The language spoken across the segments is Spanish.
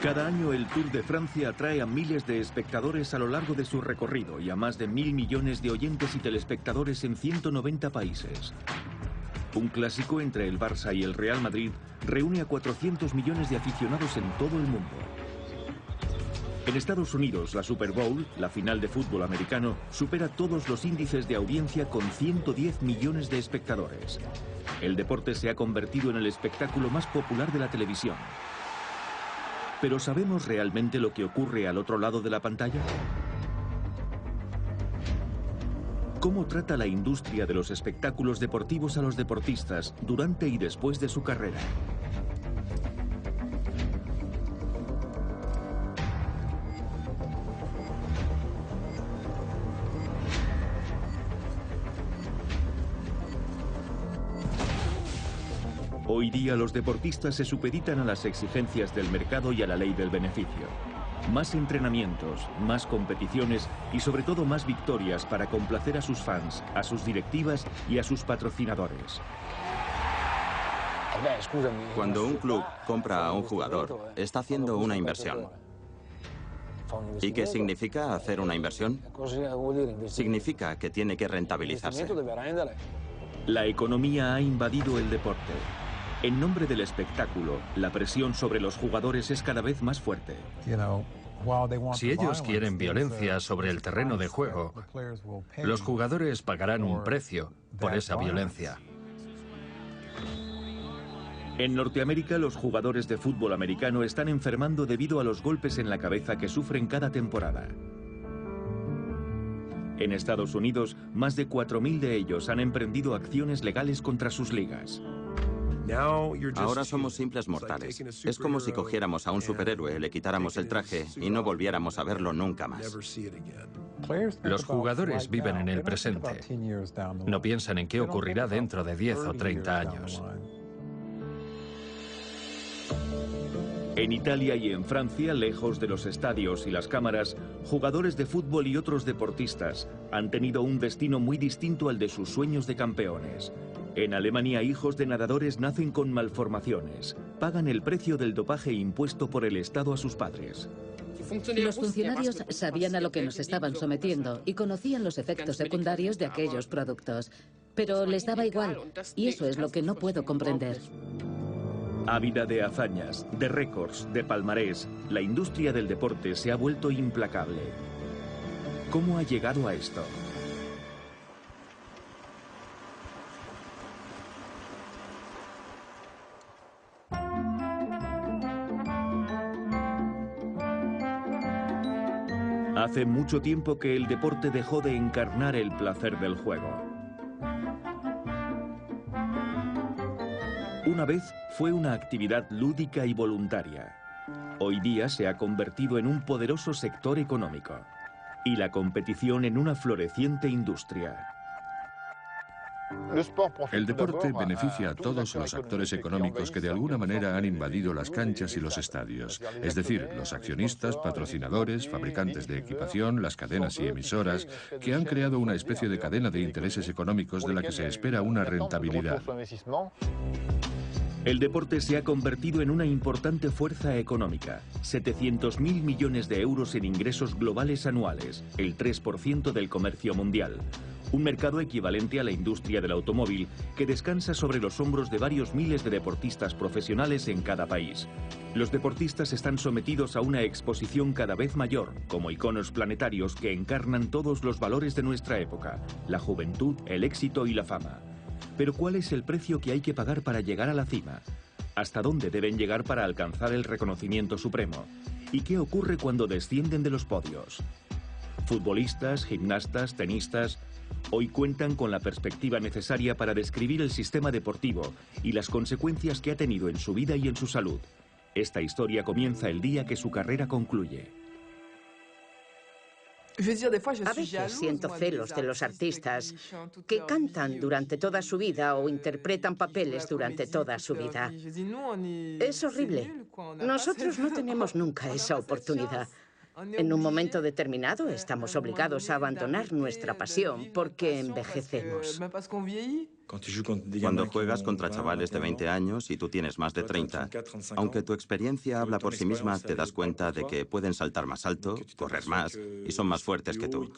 Cada año el Tour de Francia atrae a miles de espectadores a lo largo de su recorrido y a más de 1.000 millones de oyentes y telespectadores en 190 países. Un clásico entre el Barça y el Real Madrid reúne a 400 millones de aficionados en todo el mundo. En Estados Unidos, la Super Bowl, la final de fútbol americano, supera todos los índices de audiencia con 110 millones de espectadores. El deporte se ha convertido en el espectáculo más popular de la televisión. ¿Pero sabemos realmente lo que ocurre al otro lado de la pantalla? ¿Cómo trata la industria de los espectáculos deportivos a los deportistas durante y después de su carrera? Hoy día los deportistas se supeditan a las exigencias del mercado y a la ley del beneficio. Más entrenamientos, más competiciones y sobre todo más victorias para complacer a sus fans, a sus directivas y a sus patrocinadores. Cuando un club compra a un jugador, está haciendo una inversión. ¿Y qué significa hacer una inversión? Significa que tiene que rentabilizarse. La economía ha invadido el deporte. En nombre del espectáculo, la presión sobre los jugadores es cada vez más fuerte. Si ellos quieren violencia sobre el terreno de juego, los jugadores pagarán un precio por esa violencia. En Norteamérica, los jugadores de fútbol americano están enfermando debido a los golpes en la cabeza que sufren cada temporada. En Estados Unidos, más de 4.000 de ellos han emprendido acciones legales contra sus ligas. Ahora somos simples mortales. Es como si cogiéramos a un superhéroe, le quitáramos el traje y no volviéramos a verlo nunca más. Los jugadores viven en el presente. No piensan en qué ocurrirá dentro de 10 o 30 años. En Italia y en Francia, lejos de los estadios y las cámaras, jugadores de fútbol y otros deportistas han tenido un destino muy distinto al de sus sueños de campeones. En Alemania, hijos de nadadores nacen con malformaciones. Pagan el precio del dopaje impuesto por el Estado a sus padres. Los funcionarios sabían a lo que nos estaban sometiendo y conocían los efectos secundarios de aquellos productos. Pero les daba igual, y eso es lo que no puedo comprender. Ávida de hazañas, de récords, de palmarés, la industria del deporte se ha vuelto implacable. ¿Cómo ha llegado a esto? Hace mucho tiempo que el deporte dejó de encarnar el placer del juego. Una vez fue una actividad lúdica y voluntaria. Hoy día se ha convertido en un poderoso sector económico y la competición en una floreciente industria. El deporte beneficia a todos los actores económicos que de alguna manera han invadido las canchas y los estadios, es decir, los accionistas, patrocinadores, fabricantes de equipación, las cadenas y emisoras, que han creado una especie de cadena de intereses económicos de la que se espera una rentabilidad. El deporte se ha convertido en una importante fuerza económica. 700.000 millones de euros en ingresos globales anuales, el 3% del comercio mundial. Un mercado equivalente a la industria del automóvil que descansa sobre los hombros de varios miles de deportistas profesionales en cada país. Los deportistas están sometidos a una exposición cada vez mayor, como iconos planetarios que encarnan todos los valores de nuestra época: la juventud, el éxito y la fama. Pero ¿cuál es el precio que hay que pagar para llegar a la cima? ¿Hasta dónde deben llegar para alcanzar el reconocimiento supremo? ¿Y qué ocurre cuando descienden de los podios? Futbolistas, gimnastas, tenistas, hoy cuentan con la perspectiva necesaria para describir el sistema deportivo y las consecuencias que ha tenido en su vida y en su salud. Esta historia comienza el día que su carrera concluye. A veces siento celos de los artistas que cantan durante toda su vida o interpretan papeles durante toda su vida. Es horrible. Nosotros no tenemos nunca esa oportunidad. En un momento determinado estamos obligados a abandonar nuestra pasión porque envejecemos. Cuando juegas contra chavales de 20 años y tú tienes más de 30, aunque tu experiencia habla por sí misma, te das cuenta de que pueden saltar más alto, correr más y son más fuertes que tú.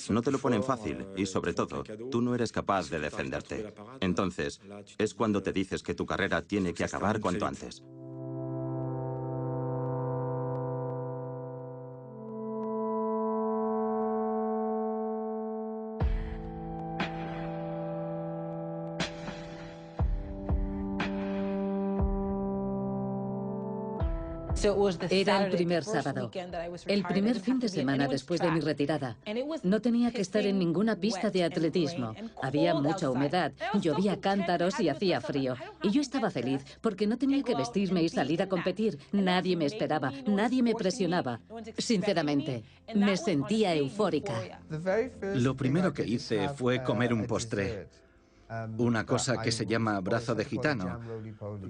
No te lo ponen fácil y, sobre todo, tú no eres capaz de defenderte. Entonces, es cuando te dices que tu carrera tiene que acabar cuanto antes. Era el primer sábado, el primer fin de semana después de mi retirada. No tenía que estar en ninguna pista de atletismo. Había mucha humedad, llovía cántaros y hacía frío. Y yo estaba feliz porque no tenía que vestirme y salir a competir. Nadie me esperaba, nadie me presionaba. Sinceramente, me sentía eufórica. Lo primero que hice fue comer un postre. Una cosa que se llama brazo de gitano,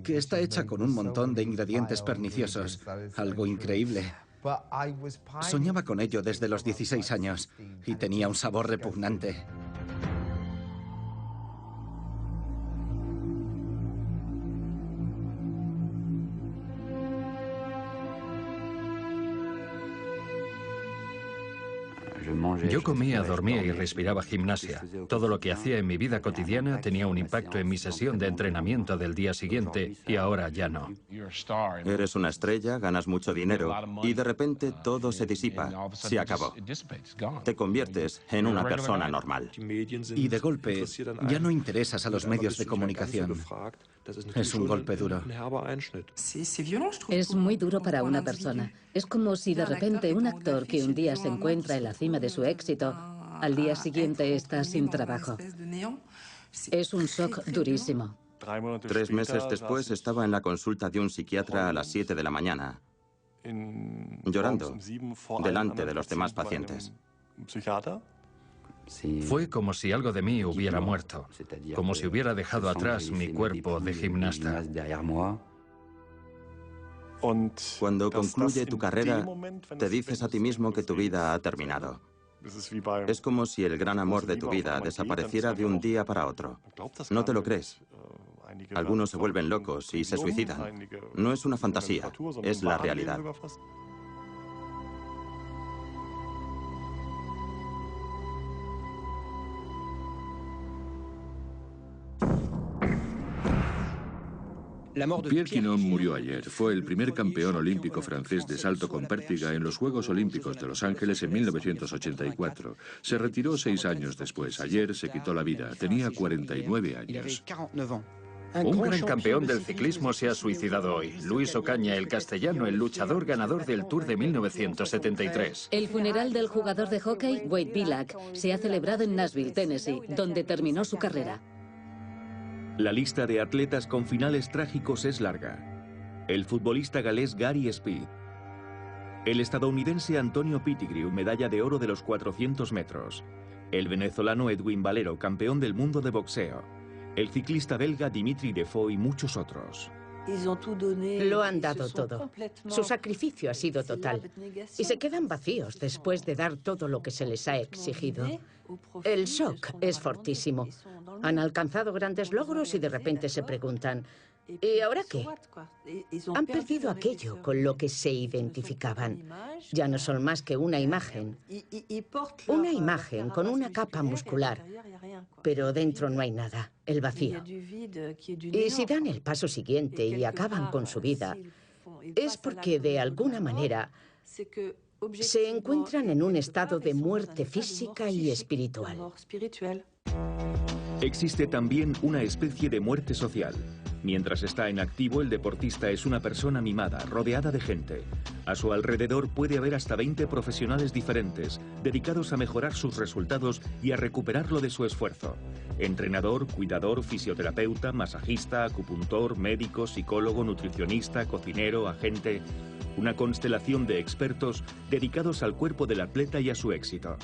que está hecha con un montón de ingredientes perniciosos. Algo increíble. Soñaba con ello desde los 16 años y tenía un sabor repugnante. Yo comía, dormía y respiraba gimnasia. Todo lo que hacía en mi vida cotidiana tenía un impacto en mi sesión de entrenamiento del día siguiente y ahora ya no. Eres una estrella, ganas mucho dinero y de repente todo se disipa, se acabó. Te conviertes en una persona normal. Y de golpe ya no interesas a los medios de comunicación. Es un golpe duro. Es muy duro para una persona. Es como si de repente un actor que un día se encuentra en la cima de su éxito, al día siguiente está sin trabajo. Es un shock durísimo. 3 meses después estaba en la consulta de un psiquiatra a las 7 de la mañana, llorando, delante de los demás pacientes. Fue como si algo de mí hubiera muerto, como si hubiera dejado atrás mi cuerpo de gimnasta. Cuando concluye tu carrera, te dices a ti mismo que tu vida ha terminado. Es como si el gran amor de tu vida desapareciera de un día para otro. No te lo crees. Algunos se vuelven locos y se suicidan. No es una fantasía, es la realidad. Pierre Quinon murió ayer. Fue el primer campeón olímpico francés de salto con pértiga en los Juegos Olímpicos de Los Ángeles en 1984. Se retiró 6 años después. Ayer se quitó la vida. Tenía 49 años. Un gran campeón del ciclismo se ha suicidado hoy. Luis Ocaña, el castellano, el luchador ganador del Tour de 1973. El funeral del jugador de hockey, Wade Billack, se ha celebrado en Nashville, Tennessee, donde terminó su carrera. La lista de atletas con finales trágicos es larga. El futbolista galés Gary Speed. El estadounidense Antonio Pettigrew, medalla de oro de los 400 metros. El venezolano Edwin Valero, campeón del mundo de boxeo. El ciclista belga Dimitri Defoe y muchos otros. Lo han dado todo. Su sacrificio ha sido total. Y se quedan vacíos después de dar todo lo que se les ha exigido. El shock es fortísimo. Han alcanzado grandes logros y de repente se preguntan, ¿y ahora qué? Han perdido aquello con lo que se identificaban. Ya no son más que una imagen. Una imagen con una capa muscular. Pero dentro no hay nada, el vacío. Y si dan el paso siguiente y acaban con su vida, es porque de alguna manera se encuentran en un estado de muerte física y espiritual. Existe también una especie de muerte social. Mientras está en activo, el deportista es una persona mimada, rodeada de gente. A su alrededor puede haber hasta 20 profesionales diferentes, dedicados a mejorar sus resultados y a recuperarlo de su esfuerzo. Entrenador, cuidador, fisioterapeuta, masajista, acupuntor, médico, psicólogo, nutricionista, cocinero, agente. Una constelación de expertos dedicados al cuerpo del atleta y a su éxito.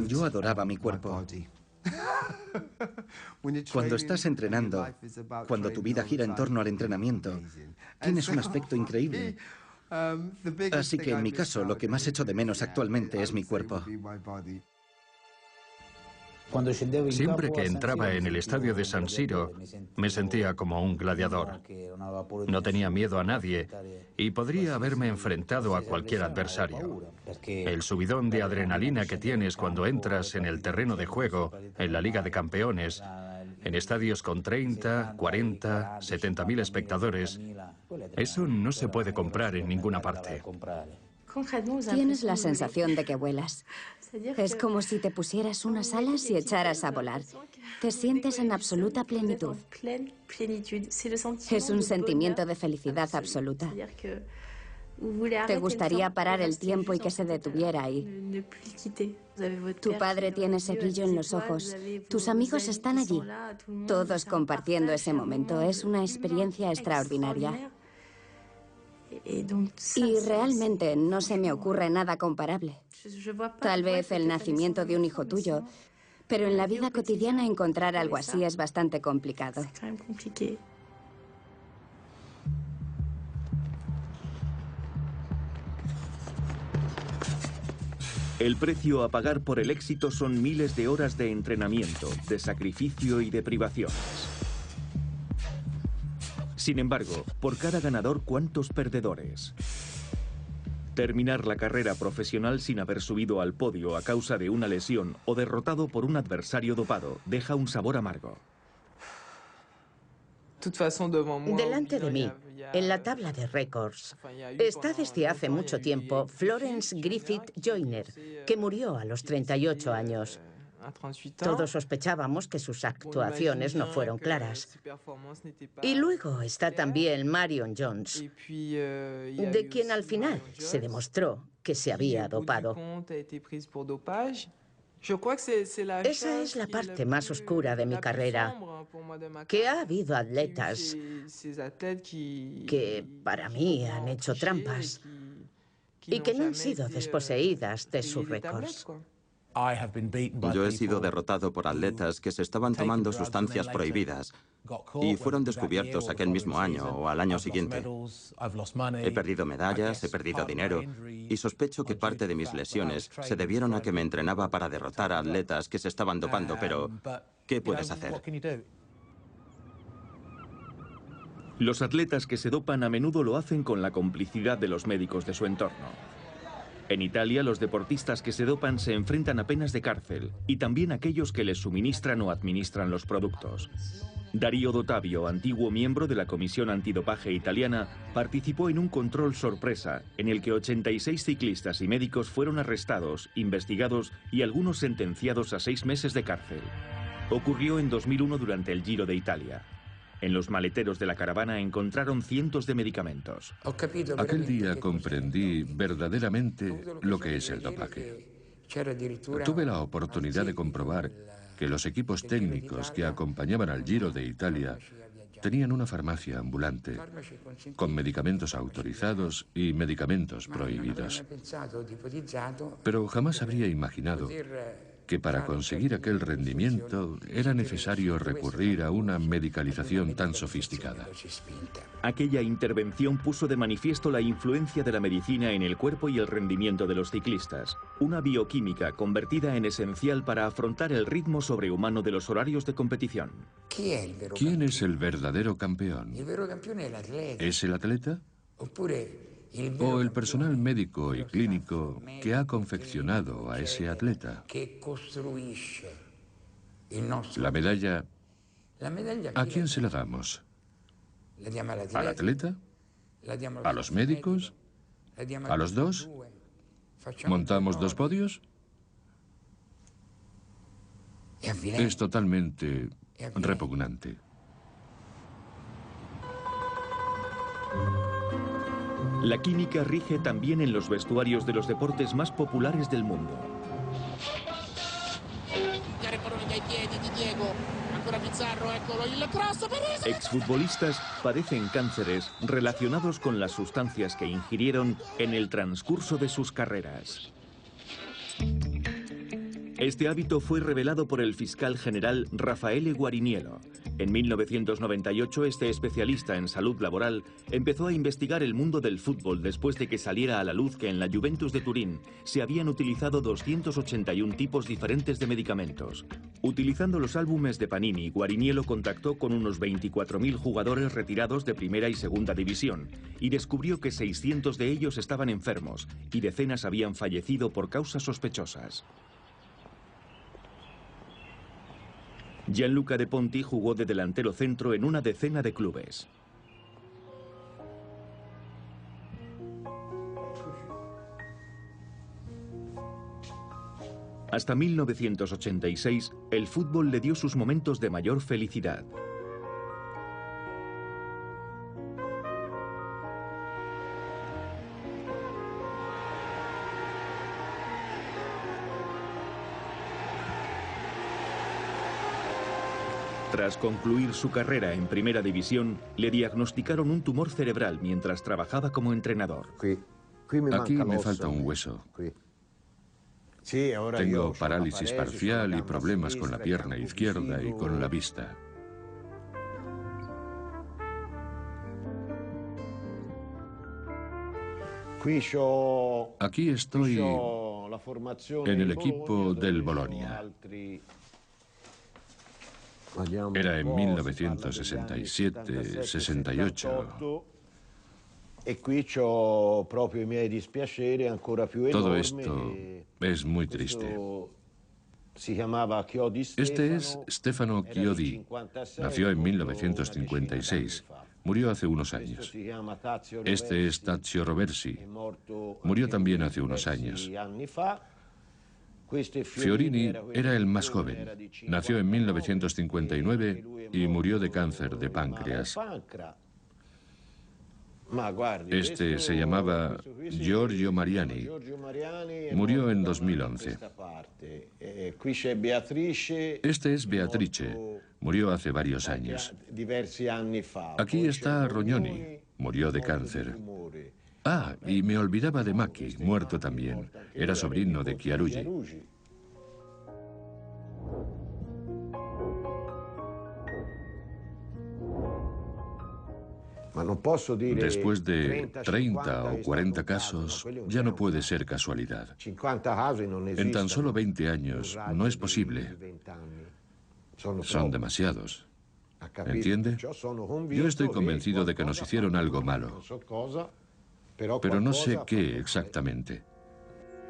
Yo adoraba mi cuerpo. Cuando estás entrenando, cuando tu vida gira en torno al entrenamiento, tienes un aspecto increíble. Así que en mi caso, lo que más echo de menos actualmente es mi cuerpo. Siempre que entraba en el estadio de San Siro, me sentía como un gladiador. No tenía miedo a nadie y podría haberme enfrentado a cualquier adversario. El subidón de adrenalina que tienes cuando entras en el terreno de juego, en la Liga de Campeones, en estadios con 30, 40, 70.000 espectadores, eso no se puede comprar en ninguna parte. Tienes la sensación de que vuelas. Es como si te pusieras unas alas y echaras a volar. Te sientes en absoluta plenitud. Es un sentimiento de felicidad absoluta. Te gustaría parar el tiempo y que se detuviera ahí. Tu padre tiene ese brillo en los ojos. Tus amigos están allí. Todos compartiendo ese momento. Es una experiencia extraordinaria. Y realmente no se me ocurre nada comparable. Tal vez el nacimiento de un hijo tuyo, pero en la vida cotidiana encontrar algo así es bastante complicado. El precio a pagar por el éxito son miles de horas de entrenamiento, de sacrificio y de privaciones. Sin embargo, por cada ganador, ¿cuántos perdedores? Terminar la carrera profesional sin haber subido al podio a causa de una lesión o derrotado por un adversario dopado deja un sabor amargo. Delante de mí, en la tabla de récords, está desde hace mucho tiempo Florence Griffith Joyner, que murió a los 38 años. Todos sospechábamos que sus actuaciones no fueron claras. Y luego está también Marion Jones, de quien al final se demostró que se había dopado. Esa es la parte más oscura de mi carrera, que ha habido atletas que para mí han hecho trampas y que no han sido desposeídas de sus récords. Yo he sido derrotado por atletas que se estaban tomando sustancias prohibidas y fueron descubiertos aquel mismo año o al año siguiente. He perdido medallas, he perdido dinero y sospecho que parte de mis lesiones se debieron a que me entrenaba para derrotar a atletas que se estaban dopando, pero ¿qué puedes hacer? Los atletas que se dopan a menudo lo hacen con la complicidad de los médicos de su entorno. En Italia, los deportistas que se dopan se enfrentan a penas de cárcel y también aquellos que les suministran o administran los productos. Darío D'Ottavio, antiguo miembro de la Comisión Antidopaje italiana, participó en un control sorpresa en el que 86 ciclistas y médicos fueron arrestados, investigados y algunos sentenciados a 6 meses de cárcel. Ocurrió en 2001 durante el Giro de Italia. En los maleteros de la caravana encontraron cientos de medicamentos. Aquel día comprendí verdaderamente lo que es el dopaje. Tuve la oportunidad de comprobar que los equipos técnicos que acompañaban al Giro de Italia tenían una farmacia ambulante con medicamentos autorizados y medicamentos prohibidos. Pero jamás habría imaginado que para conseguir aquel rendimiento era necesario recurrir a una medicalización tan sofisticada. Aquella intervención puso de manifiesto la influencia de la medicina en el cuerpo y el rendimiento de los ciclistas, una bioquímica convertida en esencial para afrontar el ritmo sobrehumano de los horarios de competición. ¿Quién es el verdadero campeón? ¿Es el atleta? ¿O el personal médico y clínico que ha confeccionado a ese atleta? La medalla, ¿a quién se la damos? ¿Al atleta? ¿A los médicos? ¿A los dos? ¿Montamos 2 podios? Es totalmente repugnante. La química rige también en los vestuarios de los deportes más populares del mundo. Exfutbolistas padecen cánceres relacionados con las sustancias que ingirieron en el transcurso de sus carreras. Este hábito fue revelado por el fiscal general Raffaele Guariniello, En 1998, este especialista en salud laboral empezó a investigar el mundo del fútbol después de que saliera a la luz que en la Juventus de Turín se habían utilizado 281 tipos diferentes de medicamentos. Utilizando los álbumes de Panini, Guariniello contactó con unos 24.000 jugadores retirados de primera y segunda división y descubrió que 600 de ellos estaban enfermos y decenas habían fallecido por causas sospechosas. Gianluca De Ponti jugó de delantero centro en una decena de clubes. Hasta 1986, el fútbol le dio sus momentos de mayor felicidad. Tras concluir su carrera en primera división, le diagnosticaron un tumor cerebral mientras trabajaba como entrenador. Aquí me falta un hueso. Tengo parálisis parcial y problemas con la pierna izquierda y con la vista. Aquí estoy en el equipo del Bolonia. Era en 1967-68. Todo esto es muy triste. Este es Stefano Chiodi. Nació en 1956. Murió hace unos años. Este es Tazio Roversi. Murió también hace unos años. Fiorini era el más joven. Nació en 1959 y murió de cáncer de páncreas. Este se llamaba Giorgio Mariani. Murió en 2011. Este es Beatrice. Murió hace varios años. Aquí está Rognoni. Murió de cáncer. Ah, y me olvidaba de Macchi, muerto también. Era sobrino de Chiaruggi. Después de 30 o 40 casos, ya no puede ser casualidad. En tan solo 20 años no es posible. Son demasiados. ¿Entiende? Yo estoy convencido de que nos hicieron algo malo. Pero no sé qué exactamente.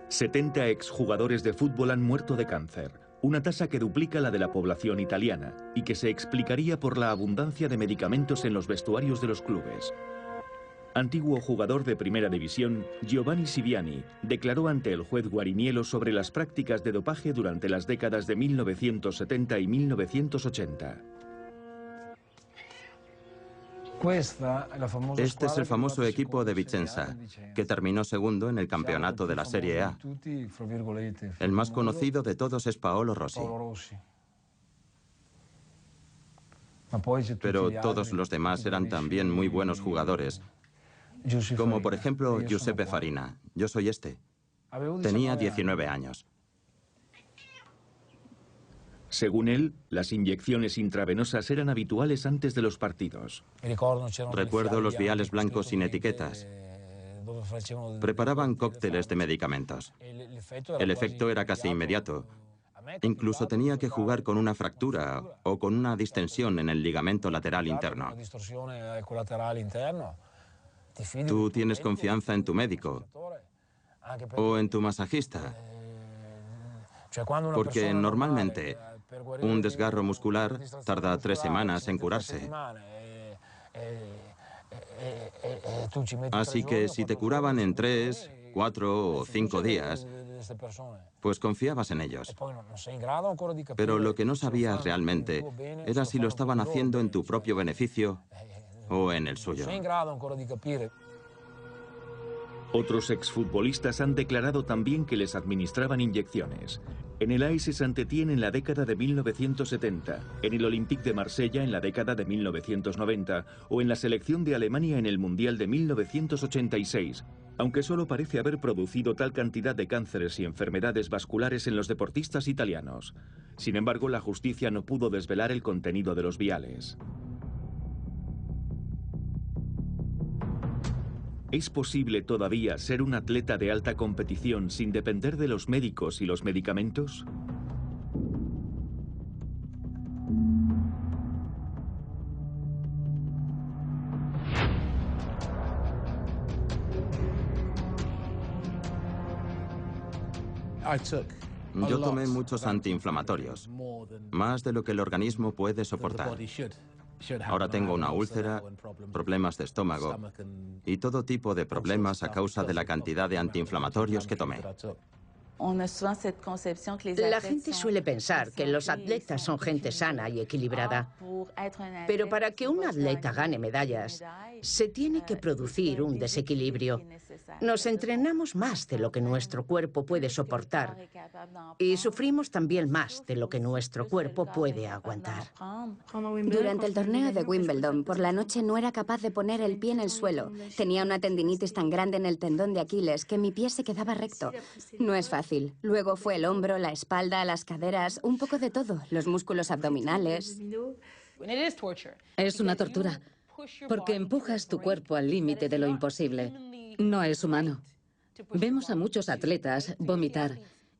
70 exjugadores de fútbol han muerto de cáncer, una tasa que duplica la de la población italiana y que se explicaría por la abundancia de medicamentos en los vestuarios de los clubes. Antiguo jugador de primera división, Giovanni Siviani declaró ante el juez Guariniello sobre las prácticas de dopaje durante las décadas de 1970 y 1980. Este es el famoso equipo de Vicenza, que terminó segundo en el campeonato de la Serie A. El más conocido de todos es Paolo Rossi. Pero todos los demás eran también muy buenos jugadores, como por ejemplo Giuseppe Farina. Yo soy este. Tenía 19 años. Según él, las inyecciones intravenosas eran habituales antes de los partidos. Recuerdo los viales blancos sin etiquetas. Preparaban cócteles de medicamentos. El efecto era casi inmediato. Incluso tenía que jugar con una fractura o con una distensión en el ligamento lateral interno. ¿Tú tienes confianza en tu médico o en tu masajista? Porque normalmente un desgarro muscular tarda 3 semanas en curarse. Así que si te curaban en 3, 4 o 5 días, pues confiabas en ellos. Pero lo que no sabías realmente era si lo estaban haciendo en tu propio beneficio o en el suyo. Otros exfutbolistas han declarado también que les administraban inyecciones. En el AS Saint-Étienne en la década de 1970, en el Olympique de Marsella en la década de 1990 o en la selección de Alemania en el Mundial de 1986, aunque solo parece haber producido tal cantidad de cánceres y enfermedades vasculares en los deportistas italianos. Sin embargo, la justicia no pudo desvelar el contenido de los viales. ¿Es posible todavía ser un atleta de alta competición sin depender de los médicos y los medicamentos? Yo tomé muchos antiinflamatorios, más de lo que el organismo puede soportar. Ahora tengo una úlcera, problemas de estómago y todo tipo de problemas a causa de la cantidad de antiinflamatorios que tomé. La gente suele pensar que los atletas son gente sana y equilibrada, pero para que un atleta gane medallas, se tiene que producir un desequilibrio. Nos entrenamos más de lo que nuestro cuerpo puede soportar y sufrimos también más de lo que nuestro cuerpo puede aguantar. Durante el torneo de Wimbledon, por la noche no era capaz de poner el pie en el suelo. Tenía una tendinitis tan grande en el tendón de Aquiles que mi pie se quedaba recto. No es fácil. Luego fue el hombro, la espalda, las caderas, un poco de todo, los músculos abdominales. Es una tortura, porque empujas tu cuerpo al límite de lo imposible. No es humano. Vemos a muchos atletas vomitar,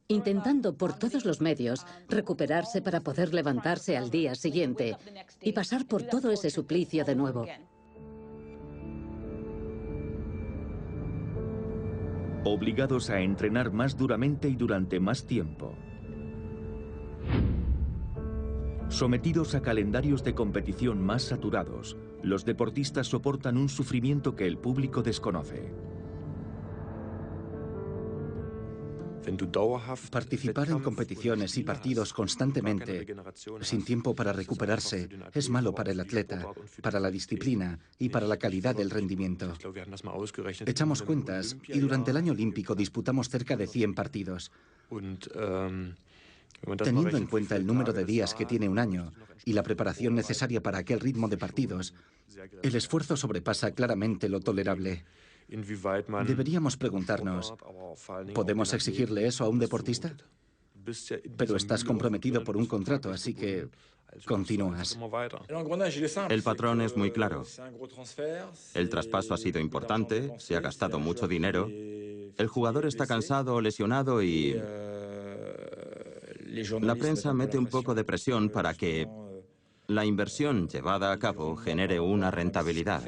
intentando por todos los medios recuperarse para poder levantarse al día siguiente y pasar por todo ese suplicio de nuevo. Obligados a entrenar más duramente y durante más tiempo. Sometidos a calendarios de competición más saturados, los deportistas soportan un sufrimiento que el público desconoce. Participar en competiciones y partidos constantemente, sin tiempo para recuperarse, es malo para el atleta, para la disciplina y para la calidad del rendimiento. Echamos cuentas y durante el año olímpico disputamos cerca de 100 partidos. Teniendo en cuenta el número de días que tiene un año y la preparación necesaria para aquel ritmo de partidos, el esfuerzo sobrepasa claramente lo tolerable. Deberíamos preguntarnos, ¿podemos exigirle eso a un deportista? Pero estás comprometido por un contrato, así que continúas. El patrón es muy claro. El traspaso ha sido importante, se ha gastado mucho dinero, el jugador está cansado o lesionado y la prensa mete un poco de presión para que la inversión llevada a cabo genere una rentabilidad.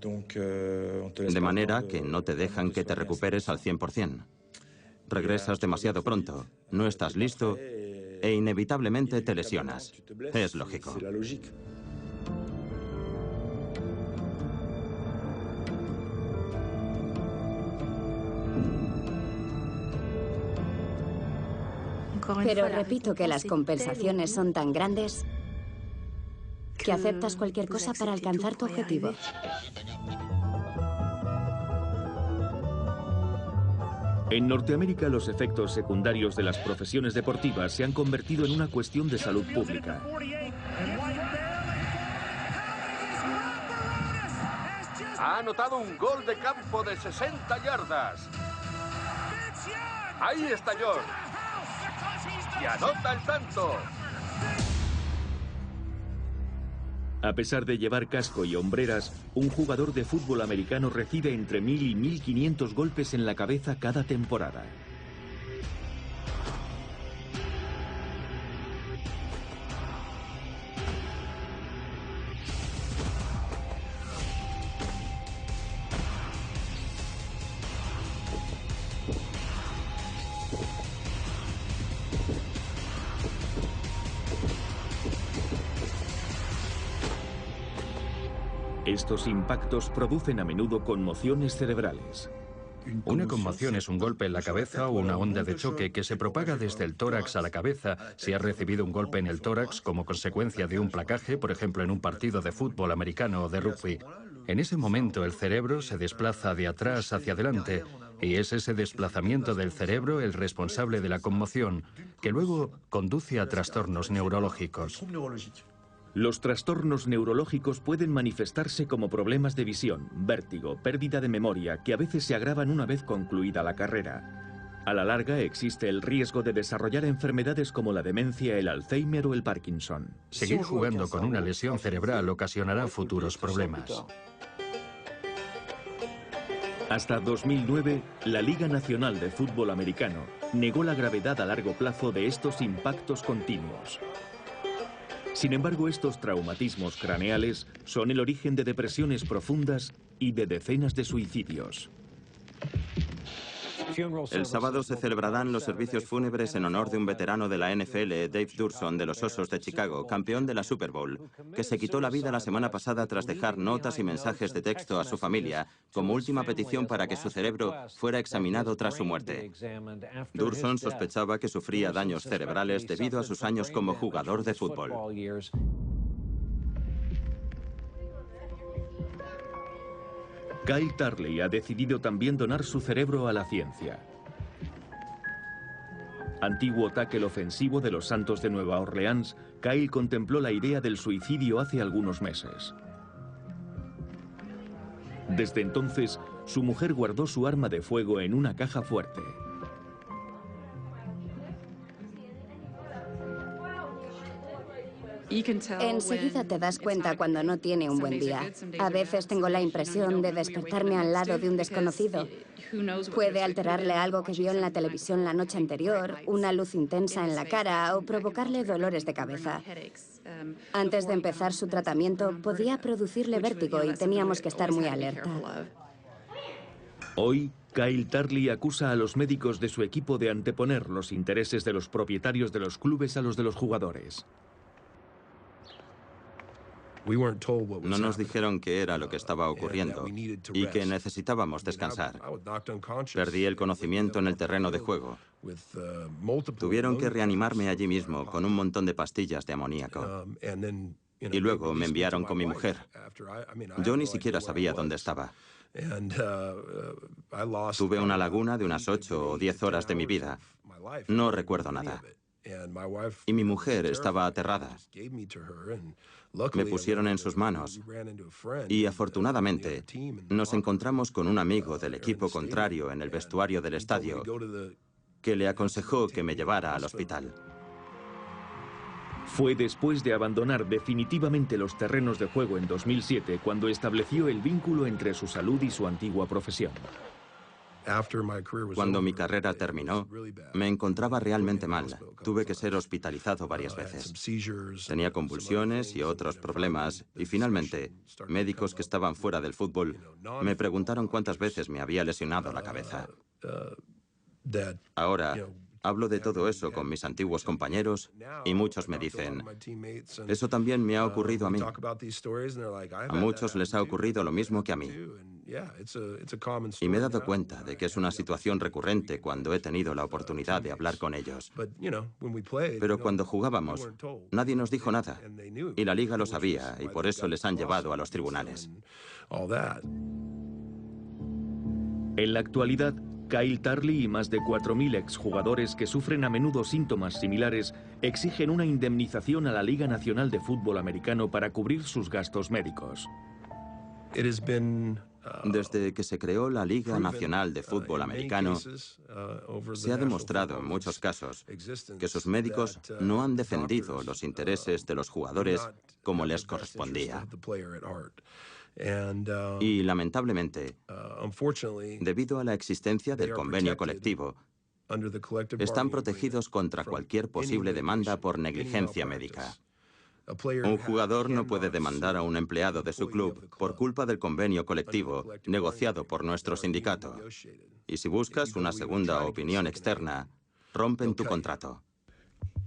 De manera que no te dejan que te recuperes al 100%. Regresas demasiado pronto, no estás listo e inevitablemente te lesionas. Es lógico. Pero repito que las compensaciones son tan grandes que aceptas cualquier cosa para alcanzar tu objetivo. En Norteamérica, los efectos secundarios de las profesiones deportivas se han convertido en una cuestión de salud pública. Ha anotado un gol de campo de 60 yardas. Ahí está George. Y anota el tanto. A pesar de llevar casco y hombreras, un jugador de fútbol americano recibe entre 1.000 y 1.500 golpes en la cabeza cada temporada. Estos impactos producen a menudo conmociones cerebrales. Una conmoción es un golpe en la cabeza o una onda de choque que se propaga desde el tórax a la cabeza si has recibido un golpe en el tórax como consecuencia de un placaje, por ejemplo en un partido de fútbol americano o de rugby. En ese momento el cerebro se desplaza de atrás hacia adelante y es ese desplazamiento del cerebro el responsable de la conmoción que luego conduce a trastornos neurológicos. Los trastornos neurológicos pueden manifestarse como problemas de visión, vértigo, pérdida de memoria, que a veces se agravan una vez concluida la carrera. A la larga existe el riesgo de desarrollar enfermedades como la demencia, el Alzheimer o el Parkinson. Seguir jugando con una lesión cerebral ocasionará futuros problemas. Hasta 2009, la Liga Nacional de Fútbol Americano negó la gravedad a largo plazo de estos impactos continuos. Sin embargo, estos traumatismos craneales son el origen de depresiones profundas y de decenas de suicidios. El sábado se celebrarán los servicios fúnebres en honor de un veterano de la NFL, Dave Durson, de los Osos de Chicago, campeón de la Super Bowl, que se quitó la vida la semana pasada tras dejar notas y mensajes de texto a su familia como última petición para que su cerebro fuera examinado tras su muerte. Durson sospechaba que sufría daños cerebrales debido a sus años como jugador de fútbol. Kyle Tarley ha decidido también donar su cerebro a la ciencia. Antiguo tackle ofensivo de los Santos de Nueva Orleans, Kyle contempló la idea del suicidio hace algunos meses. Desde entonces, su mujer guardó su arma de fuego en una caja fuerte. Enseguida te das cuenta cuando no tiene un buen día. A veces tengo la impresión de despertarme al lado de un desconocido. Puede alterarle algo que vio en la televisión la noche anterior, una luz intensa en la cara o provocarle dolores de cabeza. Antes de empezar su tratamiento, podía producirle vértigo y teníamos que estar muy alerta. Hoy, Kyle Tarley acusa a los médicos de su equipo de anteponer los intereses de los propietarios de los clubes a los de los jugadores. No nos dijeron qué era lo que estaba ocurriendo y que necesitábamos descansar. Perdí el conocimiento en el terreno de juego. Tuvieron que reanimarme allí mismo con un montón de pastillas de amoníaco. Y luego me enviaron con mi mujer. Yo ni siquiera sabía dónde estaba. Tuve una laguna de unas 8 o 10 horas de mi vida. No recuerdo nada. Y mi mujer estaba aterrada. Me pusieron en sus manos y afortunadamente nos encontramos con un amigo del equipo contrario en el vestuario del estadio que le aconsejó que me llevara al hospital. Fue después de abandonar definitivamente los terrenos de juego en 2007 cuando estableció el vínculo entre su salud y su antigua profesión. Cuando mi carrera terminó, me encontraba realmente mal. Tuve que ser hospitalizado varias veces. Tenía convulsiones y otros problemas, y finalmente, médicos que estaban fuera del fútbol me preguntaron cuántas veces me había lesionado la cabeza. Ahora, hablo de todo eso con mis antiguos compañeros y muchos me dicen, eso también me ha ocurrido a mí. A muchos les ha ocurrido lo mismo que a mí. Y me he dado cuenta de que es una situación recurrente cuando he tenido la oportunidad de hablar con ellos. Pero cuando jugábamos, nadie nos dijo nada. Y la liga lo sabía y por eso les han llevado a los tribunales. En la actualidad, Kyle Tarley y más de 4.000 exjugadores que sufren a menudo síntomas similares exigen una indemnización a la Liga Nacional de Fútbol Americano para cubrir sus gastos médicos. Desde que se creó la Liga Nacional de Fútbol Americano, se ha demostrado en muchos casos que sus médicos no han defendido los intereses de los jugadores como les correspondía. Y lamentablemente, debido a la existencia del convenio colectivo, están protegidos contra cualquier posible demanda por negligencia médica. Un jugador no puede demandar a un empleado de su club por culpa del convenio colectivo negociado por nuestro sindicato. Y si buscas una segunda opinión externa, rompen tu contrato.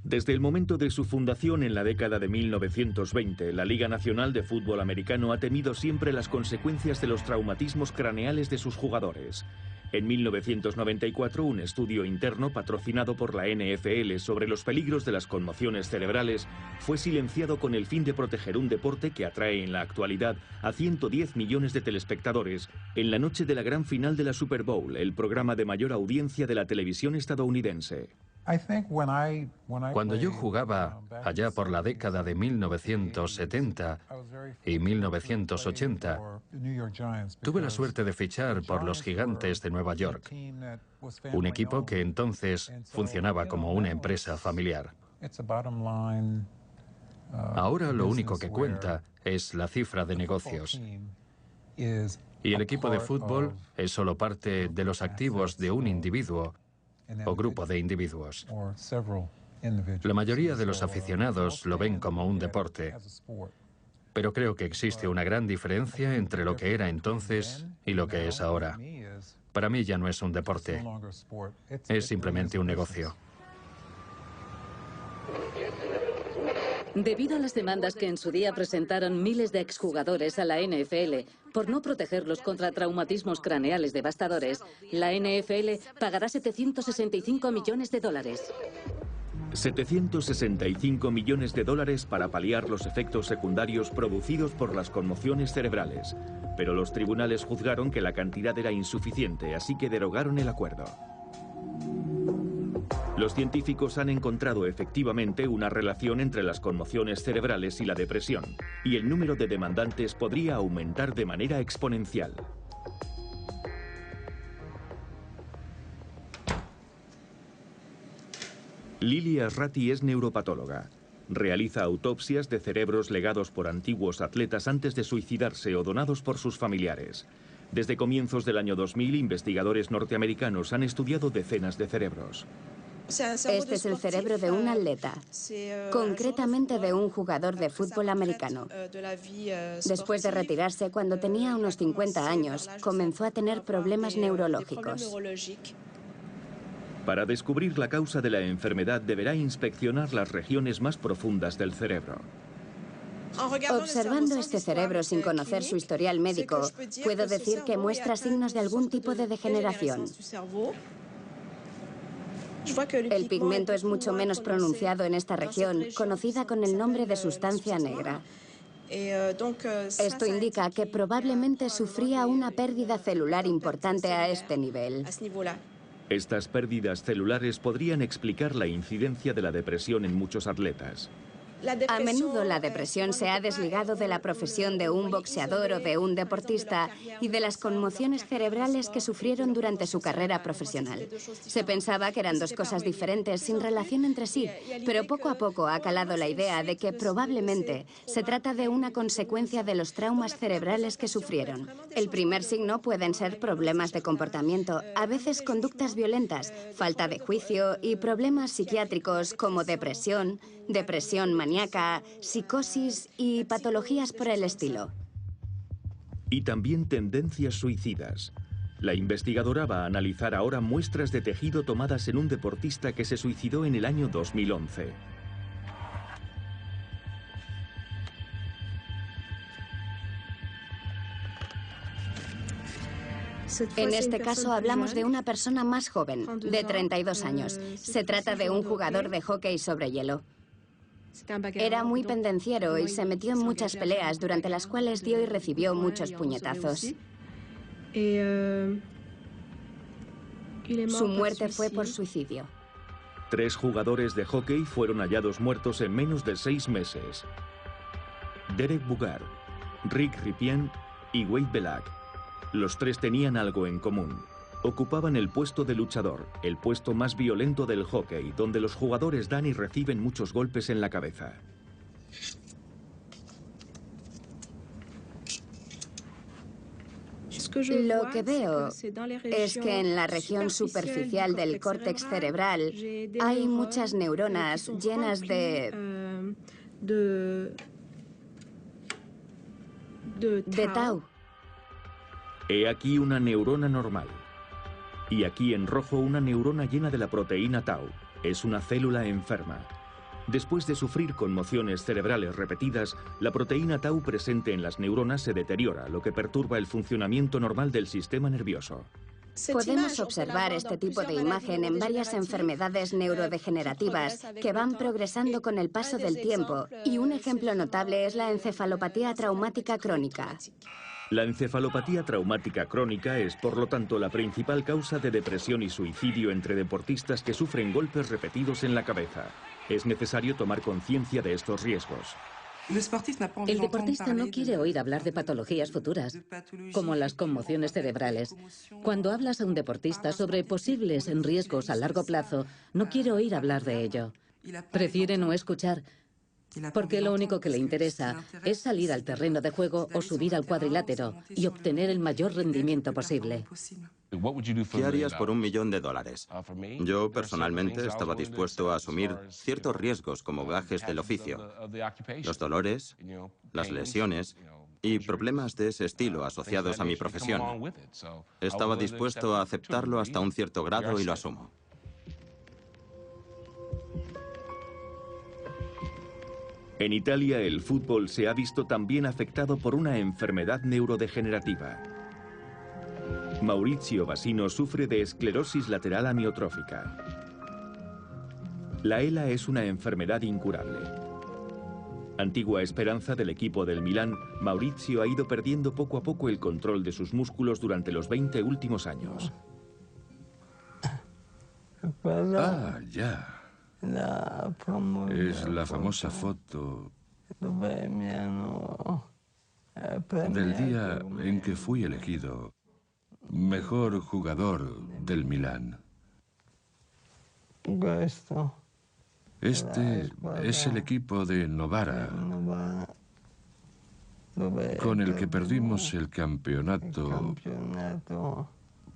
Desde el momento de su fundación en la década de 1920, la Liga Nacional de Fútbol Americano ha temido siempre las consecuencias de los traumatismos craneales de sus jugadores. En 1994, un estudio interno patrocinado por la NFL sobre los peligros de las conmociones cerebrales fue silenciado con el fin de proteger un deporte que atrae en la actualidad a 110 millones de telespectadores en la noche de la gran final de la Super Bowl, el programa de mayor audiencia de la televisión estadounidense. Cuando yo jugaba allá por la década de 1970 y 1980, tuve la suerte de fichar por los Gigantes de Nueva York, un equipo que entonces funcionaba como una empresa familiar. Ahora lo único que cuenta es la cifra de negocios. Y el equipo de fútbol es solo parte de los activos de un individuo o grupo de individuos. La mayoría de los aficionados lo ven como un deporte, pero creo que existe una gran diferencia entre lo que era entonces y lo que es ahora. Para mí ya no es un deporte, es simplemente un negocio. Debido a las demandas que en su día presentaron miles de exjugadores a la NFL por no protegerlos contra traumatismos craneales devastadores, la NFL pagará $765 millones. 765 millones de dólares para paliar los efectos secundarios producidos por las conmociones cerebrales. Pero los tribunales juzgaron que la cantidad era insuficiente, así que derogaron el acuerdo. Los científicos han encontrado efectivamente una relación entre las conmociones cerebrales y la depresión, y el número de demandantes podría aumentar de manera exponencial. Lily Arrati es neuropatóloga. Realiza autopsias de cerebros legados por antiguos atletas antes de suicidarse o donados por sus familiares. Desde comienzos del año 2000, investigadores norteamericanos han estudiado decenas de cerebros. Este es el cerebro de un atleta, concretamente de un jugador de fútbol americano. Después de retirarse, cuando tenía unos 50 años, comenzó a tener problemas neurológicos. Para descubrir la causa de la enfermedad, deberá inspeccionar las regiones más profundas del cerebro. Observando este cerebro sin conocer su historial médico, puedo decir que muestra signos de algún tipo de degeneración. El pigmento es mucho menos pronunciado en esta región, conocida con el nombre de sustancia negra. Esto indica que probablemente sufría una pérdida celular importante a este nivel. Estas pérdidas celulares podrían explicar la incidencia de la depresión en muchos atletas. A menudo la depresión se ha desligado de la profesión de un boxeador o de un deportista y de las conmociones cerebrales que sufrieron durante su carrera profesional. Se pensaba que eran dos cosas diferentes, sin relación entre sí, pero poco a poco ha calado la idea de que probablemente se trata de una consecuencia de los traumas cerebrales que sufrieron. El primer signo pueden ser problemas de comportamiento, a veces conductas violentas, falta de juicio y problemas psiquiátricos como depresión maníaca, psicosis y patologías por el estilo. Y también tendencias suicidas. La investigadora va a analizar ahora muestras de tejido tomadas en un deportista que se suicidó en el año 2011. En este caso hablamos de una persona más joven, de 32 años. Se trata de un jugador de hockey sobre hielo. Era muy pendenciero y se metió en muchas peleas durante las cuales dio y recibió muchos puñetazos. Su muerte fue por suicidio. 3 jugadores de hockey fueron hallados muertos en menos de 6 meses. Derek Bugard, Rick Ripien y Wade Belak. Los 3 tenían algo en común. Ocupaban el puesto de luchador, el puesto más violento del hockey, donde los jugadores dan y reciben muchos golpes en la cabeza. Lo que veo es que en la región superficial del córtex cerebral hay muchas neuronas llenas de tau. He aquí una neurona normal. Y aquí en rojo una neurona llena de la proteína tau. Es una célula enferma. Después de sufrir conmociones cerebrales repetidas, la proteína tau presente en las neuronas se deteriora, lo que perturba el funcionamiento normal del sistema nervioso. Podemos observar este tipo de imagen en varias enfermedades neurodegenerativas que van progresando con el paso del tiempo, y un ejemplo notable es la encefalopatía traumática crónica. La encefalopatía traumática crónica es, por lo tanto, la principal causa de depresión y suicidio entre deportistas que sufren golpes repetidos en la cabeza. Es necesario tomar conciencia de estos riesgos. El deportista no quiere oír hablar de patologías futuras, como las conmociones cerebrales. Cuando hablas a un deportista sobre posibles riesgos a largo plazo, no quiere oír hablar de ello. Prefiere no escuchar, porque lo único que le interesa es salir al terreno de juego o subir al cuadrilátero y obtener el mayor rendimiento posible. ¿Qué harías por $1 millón? Yo, personalmente, estaba dispuesto a asumir ciertos riesgos como gajes del oficio, los dolores, las lesiones y problemas de ese estilo asociados a mi profesión. Estaba dispuesto a aceptarlo hasta un cierto grado y lo asumo. En Italia, el fútbol se ha visto también afectado por una enfermedad neurodegenerativa. Maurizio Basino sufre de esclerosis lateral amiotrófica. La ELA es una enfermedad incurable. Antigua esperanza del equipo del Milán, Maurizio ha ido perdiendo poco a poco el control de sus músculos durante los 20 últimos años. Ah, ya. Es la famosa foto del día en que fui elegido mejor jugador del Milán. Este es el equipo de Novara, con el que perdimos el campeonato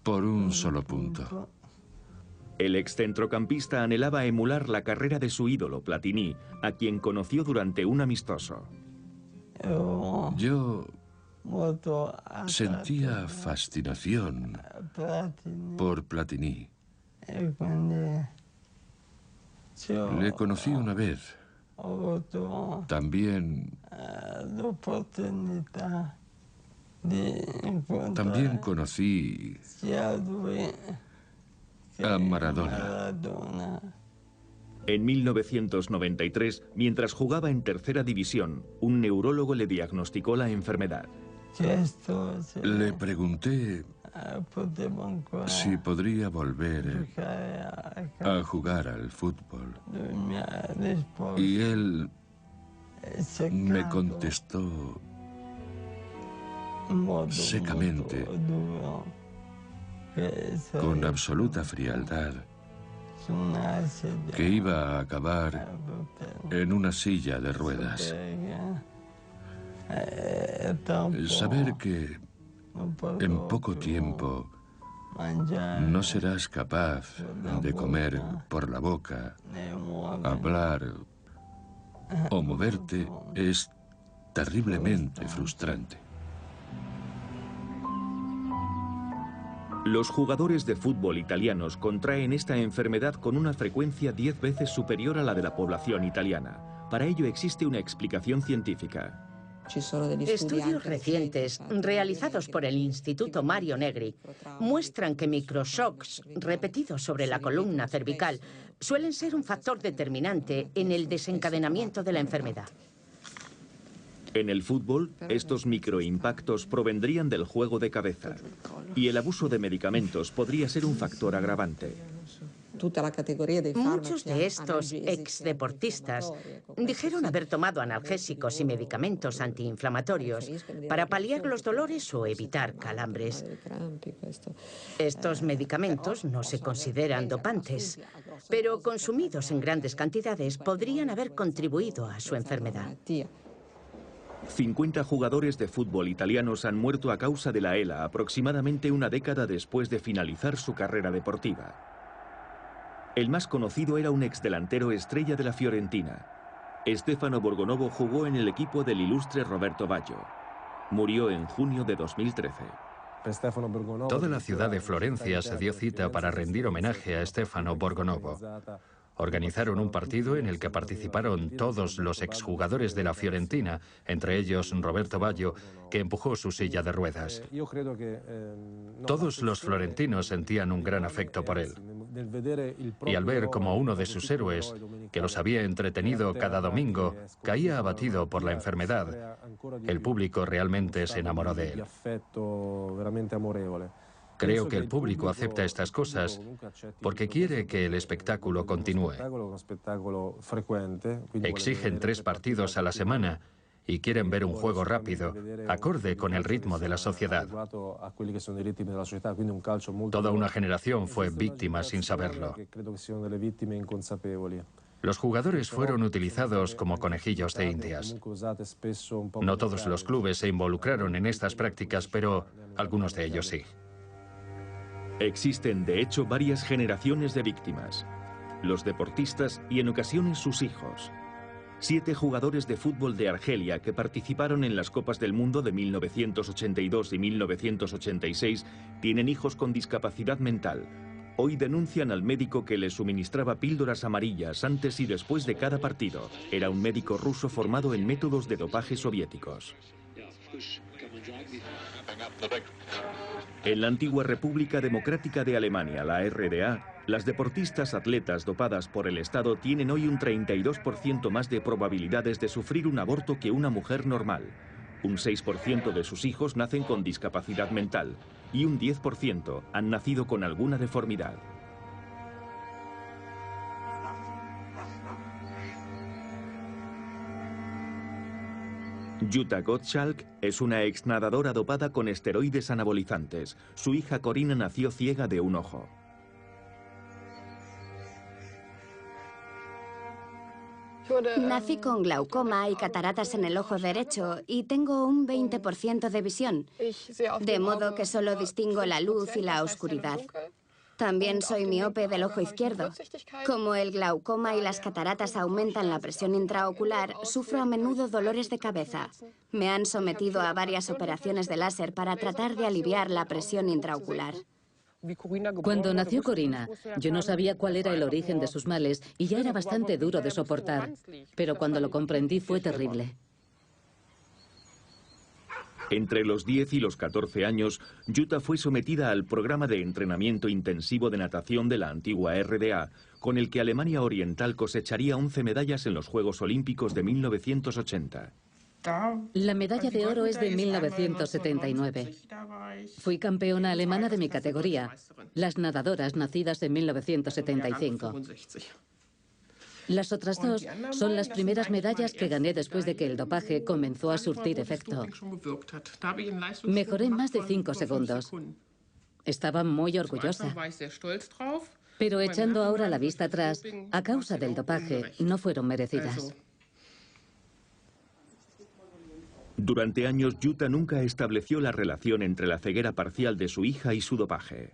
por un solo punto. El excentrocampista anhelaba emular la carrera de su ídolo, Platini, a quien conoció durante un amistoso. Yo sentía fascinación por Platini. Le conocí una vez. También conocí a Maradona. En 1993, mientras jugaba en tercera división, un neurólogo le diagnosticó la enfermedad. Le pregunté si podría volver a jugar al fútbol. Y él me contestó secamente, con absoluta frialdad, que iba a acabar en una silla de ruedas. Saber que en poco tiempo no serás capaz de comer por la boca, hablar o moverte es terriblemente frustrante. Los jugadores de fútbol italianos contraen esta enfermedad con una frecuencia 10 veces superior a la de la población italiana. Para ello existe una explicación científica. Estudios recientes realizados por el Instituto Mario Negri muestran que microshocks repetidos sobre la columna cervical suelen ser un factor determinante en el desencadenamiento de la enfermedad. En el fútbol, estos microimpactos provendrían del juego de cabeza y el abuso de medicamentos podría ser un factor agravante. Muchos de estos exdeportistas dijeron haber tomado analgésicos y medicamentos antiinflamatorios para paliar los dolores o evitar calambres. Estos medicamentos no se consideran dopantes, pero consumidos en grandes cantidades podrían haber contribuido a su enfermedad. 50 jugadores de fútbol italianos han muerto a causa de la ELA aproximadamente una década después de finalizar su carrera deportiva. El más conocido era un exdelantero estrella de la Fiorentina. Stefano Borgonovo jugó en el equipo del ilustre Roberto Baggio. Murió en junio de 2013. Toda la ciudad de Florencia se dio cita para rendir homenaje a Stefano Borgonovo. Organizaron un partido en el que participaron todos los exjugadores de la Fiorentina, entre ellos Roberto Baggio, que empujó su silla de ruedas. Todos los florentinos sentían un gran afecto por él. Y al ver como uno de sus héroes, que los había entretenido cada domingo, caía abatido por la enfermedad, el público realmente se enamoró de él. Creo que el público acepta estas cosas porque quiere que el espectáculo continúe. Exigen 3 partidos a la semana y quieren ver un juego rápido, acorde con el ritmo de la sociedad. Toda una generación fue víctima sin saberlo. Los jugadores fueron utilizados como conejillos de indias. No todos los clubes se involucraron en estas prácticas, pero algunos de ellos sí. Existen, de hecho, varias generaciones de víctimas. Los deportistas y, en ocasiones, sus hijos. 7 jugadores de fútbol de Argelia que participaron en las Copas del Mundo de 1982 y 1986 tienen hijos con discapacidad mental. Hoy denuncian al médico que les suministraba píldoras amarillas antes y después de cada partido. Era un médico ruso formado en métodos de dopaje soviéticos. En la antigua República Democrática de Alemania, la RDA, las deportistas atletas dopadas por el Estado tienen hoy un 32% más de probabilidades de sufrir un aborto que una mujer normal. Un 6% de sus hijos nacen con discapacidad mental y un 10% han nacido con alguna deformidad. Jutta Gottschalk es una exnadadora dopada con esteroides anabolizantes. Su hija Corina nació ciega de un ojo. Nací con glaucoma y cataratas en el ojo derecho y tengo un 20% de visión, de modo que solo distingo la luz y la oscuridad. También soy miope del ojo izquierdo. Como el glaucoma y las cataratas aumentan la presión intraocular, sufro a menudo dolores de cabeza. Me han sometido a varias operaciones de láser para tratar de aliviar la presión intraocular. Cuando nació Corina, yo no sabía cuál era el origen de sus males y ya era bastante duro de soportar, pero cuando lo comprendí fue terrible. Entre los 10 y los 14 años, Jutta fue sometida al programa de entrenamiento intensivo de natación de la antigua RDA, con el que Alemania Oriental cosecharía 11 medallas en los Juegos Olímpicos de 1980. La medalla de oro es de 1979. Fui campeona alemana de mi categoría, las nadadoras nacidas en 1975. Las otras 2 son las primeras medallas que gané después de que el dopaje comenzó a surtir efecto. Mejoré más de 5 segundos. Estaba muy orgullosa. Pero echando ahora la vista atrás, a causa del dopaje, no fueron merecidas. Durante años, Jutta nunca estableció la relación entre la ceguera parcial de su hija y su dopaje.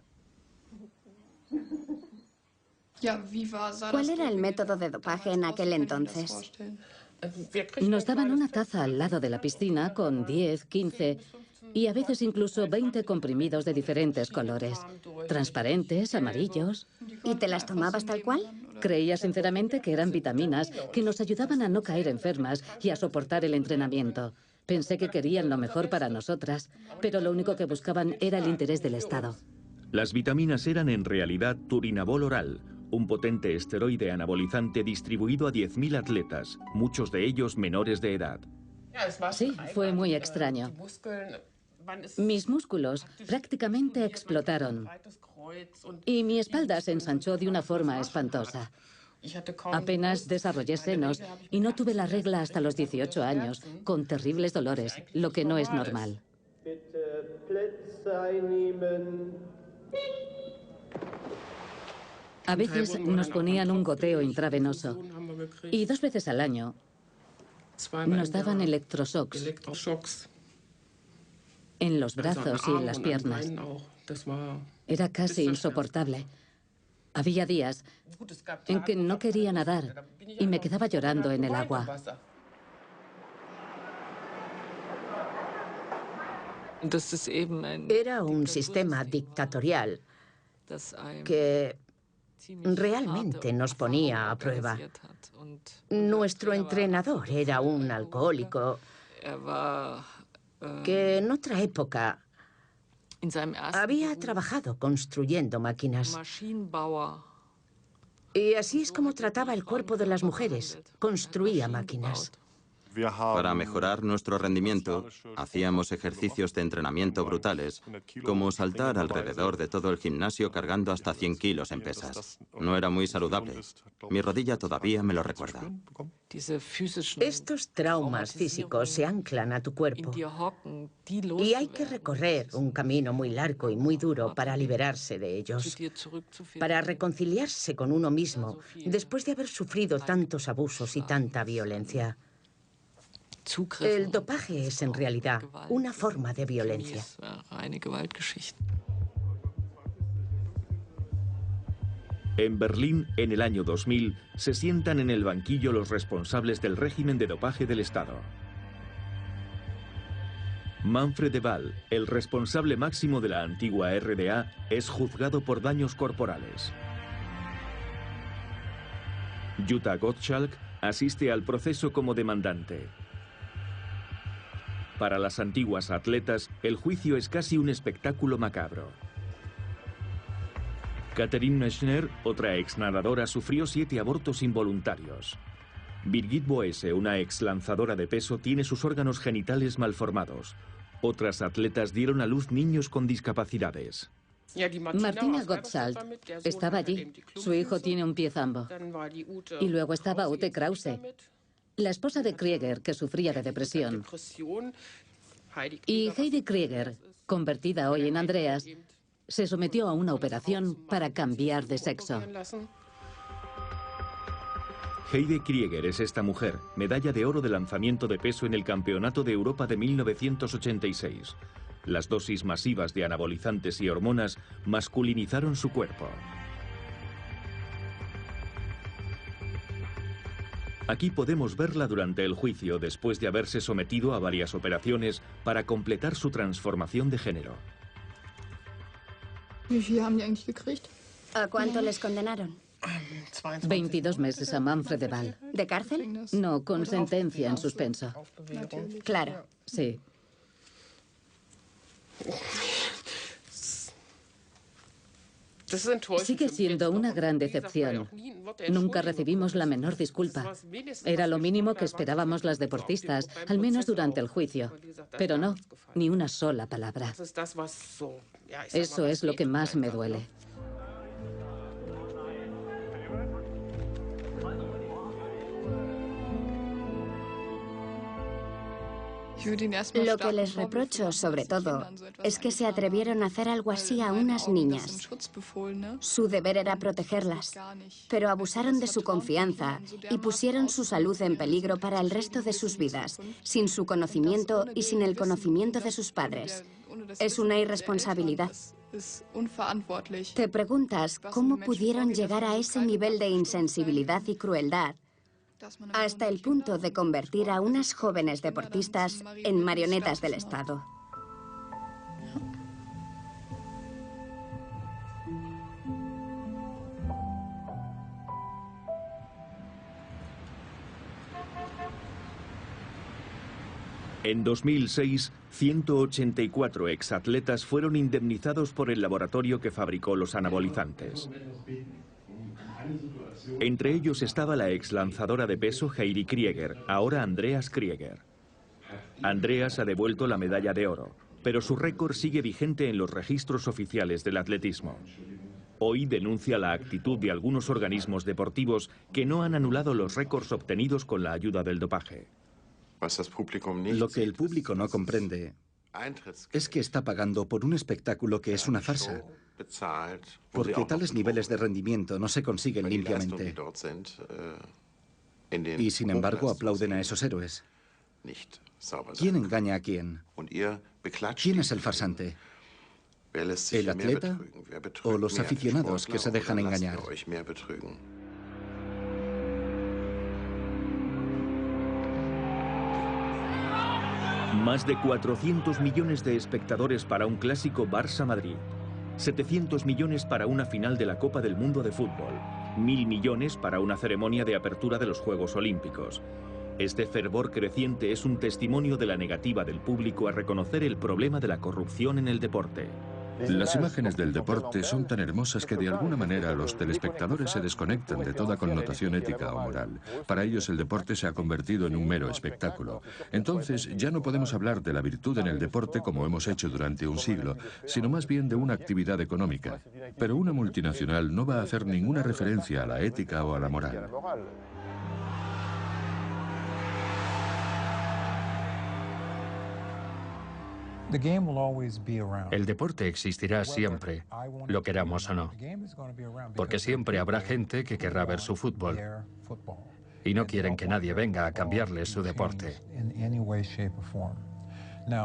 ¿Cuál era el método de dopaje en aquel entonces? Nos daban una taza al lado de la piscina con 10, 15 y a veces incluso 20 comprimidos de diferentes colores. Transparentes, amarillos. ¿Y te las tomabas tal cual? Creía sinceramente que eran vitaminas que nos ayudaban a no caer enfermas y a soportar el entrenamiento. Pensé que querían lo mejor para nosotras, pero lo único que buscaban era el interés del Estado. Las vitaminas eran en realidad turinabol oral, un potente esteroide anabolizante distribuido a 10.000 atletas, muchos de ellos menores de edad. Sí, fue muy extraño. Mis músculos prácticamente explotaron y mi espalda se ensanchó de una forma espantosa. Apenas desarrollé senos y no tuve la regla hasta los 18 años, con terribles dolores, lo que no es normal. A veces nos ponían un goteo intravenoso y 2 veces al año nos daban electroshocks en los brazos y en las piernas. Era casi insoportable. Había días en que no quería nadar y me quedaba llorando en el agua. Era un sistema dictatorial que Realmente nos ponía a prueba. Nuestro entrenador era un alcohólico que en otra época había trabajado construyendo máquinas. Y así es como trataba el cuerpo de las mujeres. Construía máquinas. Para mejorar nuestro rendimiento, hacíamos ejercicios de entrenamiento brutales, como saltar alrededor de todo el gimnasio cargando hasta 100 kilos en pesas. No era muy saludable. Mi rodilla todavía me lo recuerda. Estos traumas físicos se anclan a tu cuerpo y hay que recorrer un camino muy largo y muy duro para liberarse de ellos, para reconciliarse con uno mismo después de haber sufrido tantos abusos y tanta violencia. El dopaje es en realidad una forma de violencia. En Berlín, en el año 2000, se sientan en el banquillo los responsables del régimen de dopaje del Estado. Manfred de Waal, el responsable máximo de la antigua RDA, es juzgado por daños corporales. Jutta Gottschalk asiste al proceso como demandante. Para las antiguas atletas, el juicio es casi un espectáculo macabro. Catherine Mechner, otra ex-nadadora, sufrió 7 abortos involuntarios. Birgit Boese, una ex-lanzadora de peso, tiene sus órganos genitales malformados. Otras atletas dieron a luz niños con discapacidades. Martina Gottschalk estaba allí. Su hijo tiene un pie zambo. Y luego estaba Ute Krause, la esposa de Krieger, que sufría de depresión. Y Heidi Krieger, convertida hoy en Andreas, se sometió a una operación para cambiar de sexo. Heidi Krieger es esta mujer, medalla de oro de lanzamiento de peso en el Campeonato de Europa de 1986. Las dosis masivas de anabolizantes y hormonas masculinizaron su cuerpo. Aquí podemos verla durante el juicio después de haberse sometido a varias operaciones para completar su transformación de género. ¿A cuánto les condenaron? 22 meses a Manfred de Waal. ¿De cárcel? No, con sentencia en suspenso. Claro. Sí. Sigue siendo una gran decepción. Nunca recibimos la menor disculpa. Era lo mínimo que esperábamos las deportistas, al menos durante el juicio. Pero no, ni una sola palabra. Eso es lo que más me duele. Lo que les reprocho, sobre todo, es que se atrevieron a hacer algo así a unas niñas. Su deber era protegerlas, pero abusaron de su confianza y pusieron su salud en peligro para el resto de sus vidas, sin su conocimiento y sin el conocimiento de sus padres. Es una irresponsabilidad. Te preguntas cómo pudieron llegar a ese nivel de insensibilidad y crueldad, hasta el punto de convertir a unas jóvenes deportistas en marionetas del Estado. En 2006, 184 exatletas fueron indemnizados por el laboratorio que fabricó los anabolizantes. Entre ellos estaba la ex-lanzadora de peso Heidi Krieger, ahora Andreas Krieger. Andreas ha devuelto la medalla de oro, pero su récord sigue vigente en los registros oficiales del atletismo. Hoy denuncia la actitud de algunos organismos deportivos que no han anulado los récords obtenidos con la ayuda del dopaje. Lo que el público no comprende es que está pagando por un espectáculo que es una farsa, porque tales niveles de rendimiento no se consiguen limpiamente. Y sin embargo aplauden a esos héroes. ¿Quién engaña a quién? ¿Quién es el farsante? ¿El atleta o los aficionados que se dejan engañar? Más de 400 millones de espectadores para un clásico Barça-Madrid. 700 millones para una final de la Copa del Mundo de fútbol, 1.000 millones para una ceremonia de apertura de los Juegos Olímpicos. Este fervor creciente es un testimonio de la negativa del público a reconocer el problema de la corrupción en el deporte. Las imágenes del deporte son tan hermosas que de alguna manera los telespectadores se desconectan de toda connotación ética o moral. Para ellos el deporte se ha convertido en un mero espectáculo. Entonces ya no podemos hablar de la virtud en el deporte como hemos hecho durante un siglo, sino más bien de una actividad económica. Pero una multinacional no va a hacer ninguna referencia a la ética o a la moral. El deporte existirá siempre, lo queramos o no, porque siempre habrá gente que querrá ver su fútbol y no quieren que nadie venga a cambiarles su deporte.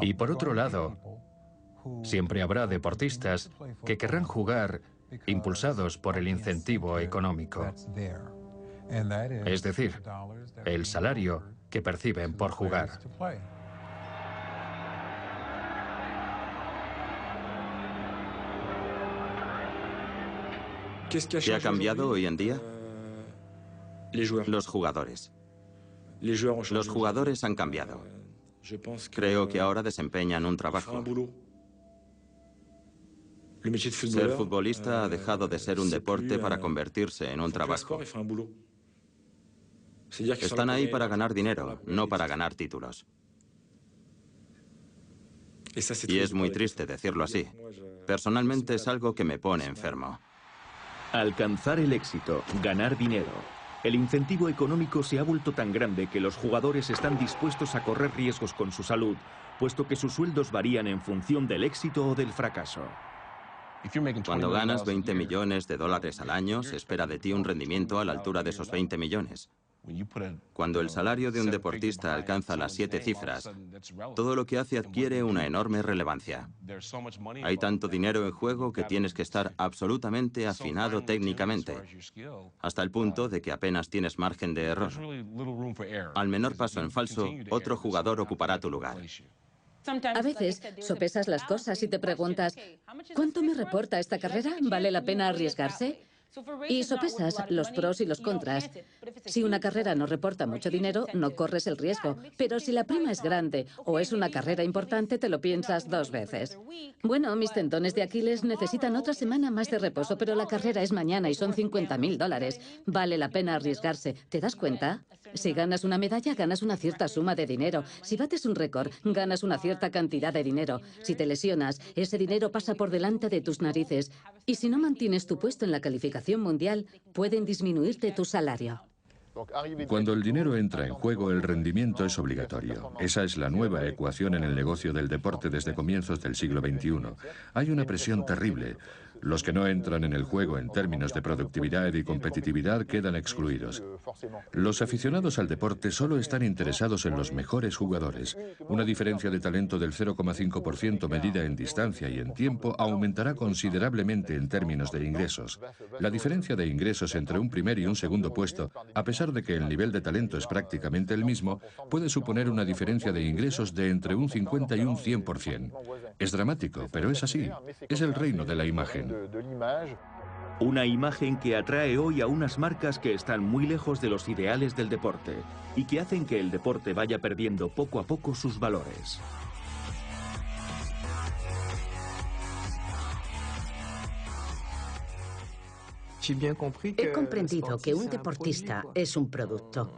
Y por otro lado, siempre habrá deportistas que querrán jugar impulsados por el incentivo económico, es decir, el salario que perciben por jugar. ¿Qué ha cambiado hoy en día? Los jugadores. Los jugadores han cambiado. Creo que ahora desempeñan un trabajo. Ser futbolista ha dejado de ser un deporte para convertirse en un trabajo. Están ahí para ganar dinero, no para ganar títulos. Y es muy triste decirlo así. Personalmente es algo que me pone enfermo. Alcanzar el éxito, ganar dinero. El incentivo económico se ha vuelto tan grande que los jugadores están dispuestos a correr riesgos con su salud, puesto que sus sueldos varían en función del éxito o del fracaso. Cuando ganas 20 millones de dólares al año, se espera de ti un rendimiento a la altura de esos 20 millones. Cuando el salario de un deportista alcanza las 7 cifras, todo lo que hace adquiere una enorme relevancia. Hay tanto dinero en juego que tienes que estar absolutamente afinado técnicamente, hasta el punto de que apenas tienes margen de error. Al menor paso en falso, otro jugador ocupará tu lugar. A veces sopesas las cosas y te preguntas, ¿cuánto me reporta esta carrera? ¿Vale la pena arriesgarse? Y sopesas los pros y los contras. Si una carrera no reporta mucho dinero, no corres el riesgo. Pero si la prima es grande o es una carrera importante, te lo piensas 2 veces. Bueno, mis tendones de Aquiles necesitan otra semana más de reposo, pero la carrera es mañana y son $50.000. Vale la pena arriesgarse. ¿Te das cuenta? Si ganas una medalla, ganas una cierta suma de dinero. Si bates un récord, ganas una cierta cantidad de dinero. Si te lesionas, ese dinero pasa por delante de tus narices. Y si no mantienes tu puesto en la calificación mundial, pueden disminuirte tu salario. Cuando el dinero entra en juego, el rendimiento es obligatorio. Esa es la nueva ecuación en el negocio del deporte desde comienzos del siglo XXI. Hay una presión terrible. Los que no entran en el juego en términos de productividad y competitividad quedan excluidos. Los aficionados al deporte solo están interesados en los mejores jugadores. Una diferencia de talento del 0,5% medida en distancia y en tiempo aumentará considerablemente en términos de ingresos. La diferencia de ingresos entre un primer y un segundo puesto, a pesar de que el nivel de talento es prácticamente el mismo, puede suponer una diferencia de ingresos de entre un 50 y un 100%. Es dramático, pero es así. Es el reino de la imagen. Una imagen que atrae hoy a unas marcas que están muy lejos de los ideales del deporte y que hacen que el deporte vaya perdiendo poco a poco sus valores. He comprendido que un deportista es un producto.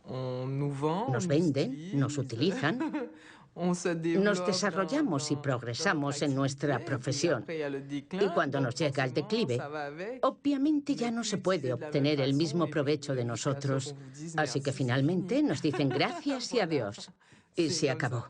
Nos venden, nos utilizan. Nos desarrollamos y progresamos en nuestra profesión. Y cuando nos llega el declive, obviamente ya no se puede obtener el mismo provecho de nosotros. Así que finalmente nos dicen gracias y adiós. Y se acabó.